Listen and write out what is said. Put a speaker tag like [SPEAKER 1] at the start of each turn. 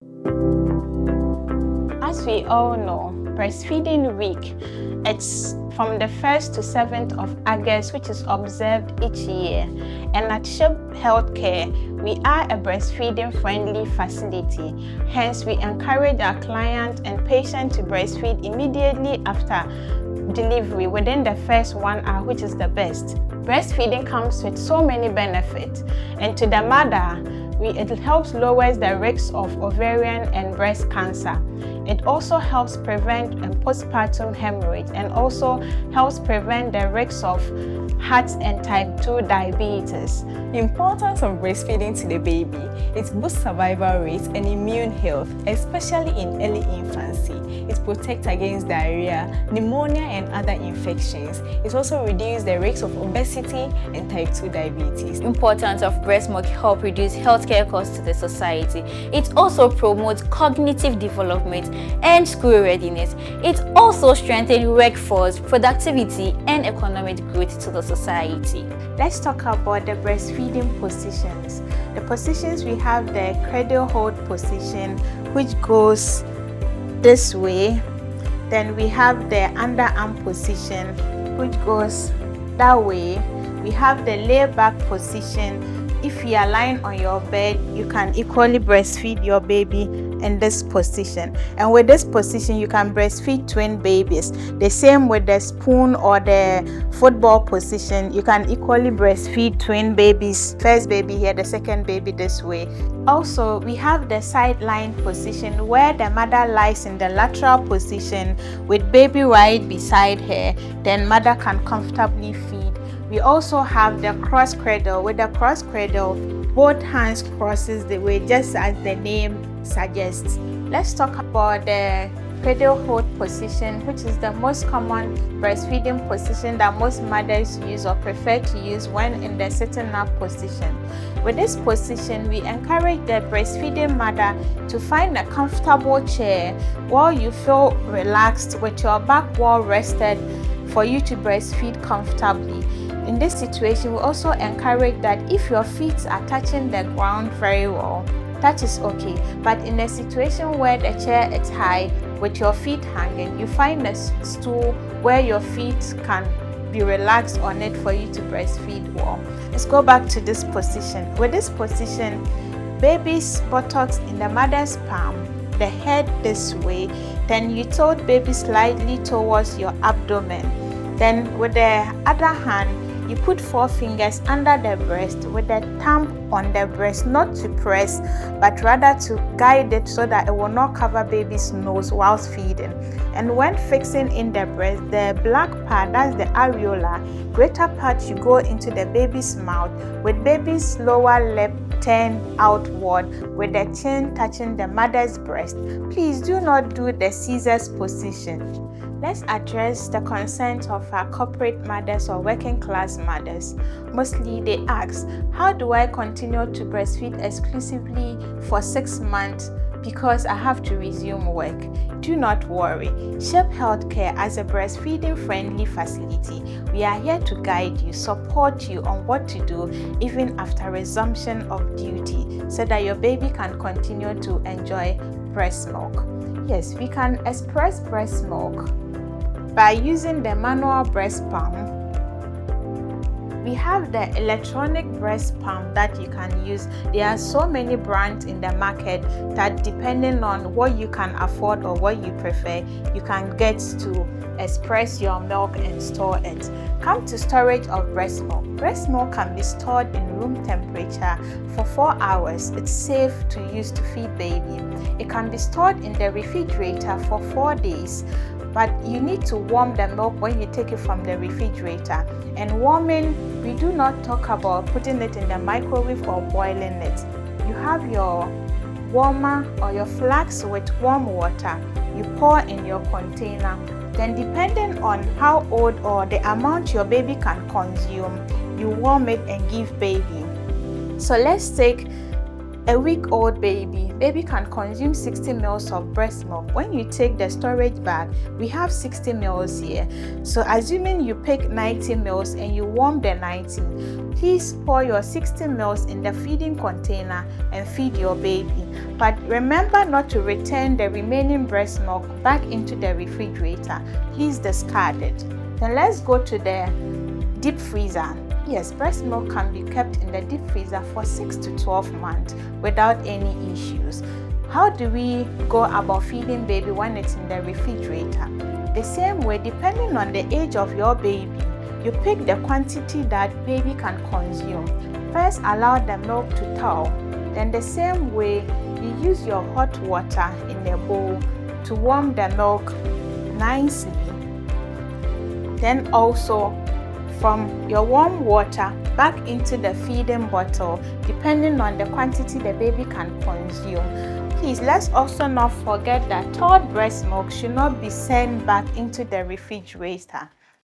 [SPEAKER 1] As we all know, Breastfeeding Week, it's from the 1st to 7th of August, which is observed each year. And at SHIP Healthcare, we are a breastfeeding-friendly facility. Hence, we encourage our clients and patients to breastfeed immediately after delivery within the first 1 hour, which is the best. Breastfeeding comes with so many benefits, and to the mother, it helps lower the risk of ovarian and breast cancer. It also helps prevent postpartum hemorrhage and also helps prevent the risk of heart and type 2 diabetes.
[SPEAKER 2] The importance of breastfeeding to the baby, it boosts survival rates and immune health, especially in early infancy. It protects against diarrhea, pneumonia and other infections. It also reduces the risk of obesity and type 2 diabetes.
[SPEAKER 3] Importance of breast milk help reduce healthcare costs to the society. It also promotes cognitive development and school readiness. It also strengthens workforce, productivity and economic growth to the society.
[SPEAKER 1] Let's talk about the breastfeeding positions. The positions, we have the cradle hold position, which goes this way. Then we have the underarm position, which goes that way. We have the lay back position. If you are lying on your bed, you can equally breastfeed your baby in this position. And with this position, you can breastfeed twin babies. The same with the spoon or the football position. You can equally breastfeed twin babies. First baby here, the second baby this way. Also, we have the sideline position where the mother lies in the lateral position with baby right beside her. Then mother can comfortably feed. We also have the cross cradle. With the cross cradle, both hands crosses the way, just as the name suggests. Let's talk about the cradle hold position, which is the most common breastfeeding position that most mothers use or prefer to use when in the sitting up position. With this position, we encourage the breastfeeding mother to find a comfortable chair while you feel relaxed with your back well rested for you to breastfeed comfortably. In this situation, we also encourage that if your feet are touching the ground very well, that is okay. But in a situation where the chair is high with your feet hanging, you find a stool where your feet can be relaxed on it for you to breastfeed well. Let's go back to this position. With this position, baby's buttocks in the mother's palm, the head this way, then you tilt baby slightly towards your abdomen. Then with the other hand, you put 4 fingers under the breast with the thumb on the breast, not to press, but rather to guide it so that it will not cover baby's nose whilst feeding. And when fixing in the breast, the black part, that's the areola, greater part you go into the baby's mouth with baby's lower lip turned outward with the chin touching the mother's breast. Please do not do the scissors position. Let's address the concerns of our corporate mothers or working class mothers. Mostly they ask, how do I continue to breastfeed exclusively for 6 months because I have to resume work? Do not worry. SHIP Healthcare, as a breastfeeding friendly facility, we are here to guide you, support you on what to do even after resumption of duty so that your baby can continue to enjoy breast milk. Yes, we can express breast milk by using the manual breast pump. We have the electronic breast pump that you can use. There are so many brands in the market that, depending on what you can afford or what you prefer, you can get to express your milk and store it. Come to storage of breast milk. Breast milk can be stored in room temperature for 4 hours. It's safe to use to feed baby. It can be stored in the refrigerator for 4 days. But you need to warm the milk when you take it from the refrigerator. And warming, we do not talk about putting it in the microwave or boiling it. You have your warmer or your flask with warm water. You pour in your container. Then depending on how old or the amount your baby can consume, you warm it and give baby. So let's take a week-old baby can consume 60 ml of breast milk. When you take the storage bag, we have 60 ml here. So assuming you pick 90 ml and you warm the 90, please pour your 60 ml in the feeding container and feed your baby. But remember not to return the remaining breast milk back into the refrigerator. Please discard it. Then let's go to the deep freezer. Yes, breast milk can be kept in the deep freezer for 6 to 12 months without any issues. How do we go about feeding baby when it's in the refrigerator? The same way, depending on the age of your baby, you pick the quantity that baby can consume. First, allow the milk to thaw. Then the same way, you use your hot water in a bowl to warm the milk nicely. Then also, from your warm water back into the feeding bottle, depending on the quantity the baby can consume. Please, let's also not forget that thawed breast milk should not be sent back into the refrigerator.